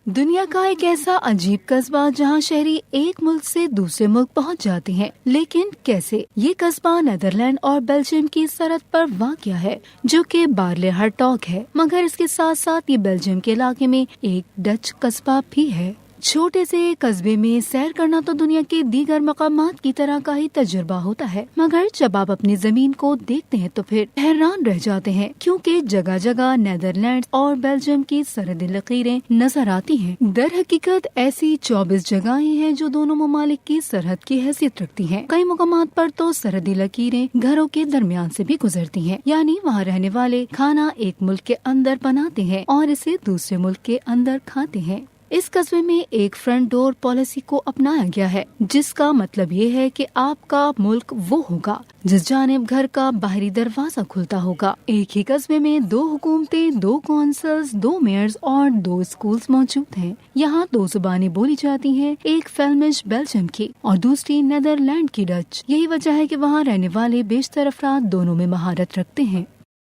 دنیا کا ایک ایسا عجیب قصبہ جہاں شہری ایک ملک سے دوسرے ملک پہنچ جاتے ہیں، لیکن کیسے؟ یہ قصبہ نیدرلینڈ اور بیلجیم کی سرحد پر واقع ہے، جو کہ بارلے ہرٹاگ ہے، مگر اس کے ساتھ ساتھ یہ بیلجیم کے علاقے میں ایک ڈچ قصبہ بھی ہے۔ چھوٹے سے قصبے میں سیر کرنا تو دنیا کے دیگر مقامات کی طرح کا ہی تجربہ ہوتا ہے، مگر جب آپ اپنی زمین کو دیکھتے ہیں تو پھر حیران رہ جاتے ہیں، کیونکہ جگہ جگہ نیدرلینڈ اور بیلجیم کی سرحدی لکیریں نظر آتی ہیں۔ در حقیقت ایسی 24 جگہیں ہیں جو دونوں ممالک کی سرحد کی حیثیت رکھتی ہیں۔ کئی مقامات پر تو سرحدی لکیریں گھروں کے درمیان سے بھی گزرتی ہیں، یعنی وہاں رہنے والے کھانا ایک ملک کے اندر بناتے ہیں اور اسے دوسرے ملک کے اندر کھاتے ہیں۔ اس قصبے میں ایک فرنٹ ڈور پالیسی کو اپنایا گیا ہے، جس کا مطلب یہ ہے کہ آپ کا ملک وہ ہوگا جس جانب گھر کا باہری دروازہ کھلتا ہوگا۔ ایک ہی قصبے میں 2 حکومتیں، 2 کونسلز، 2 میئرز اور 2 اسکولز موجود ہیں۔ یہاں 2 زبانیں بولی جاتی ہیں، ایک فلیمش بیلجیم کی اور دوسری نیدرلینڈ کی ڈچ۔ یہی وجہ ہے کہ وہاں رہنے والے بیشتر افراد دونوں میں مہارت رکھتے ہیں۔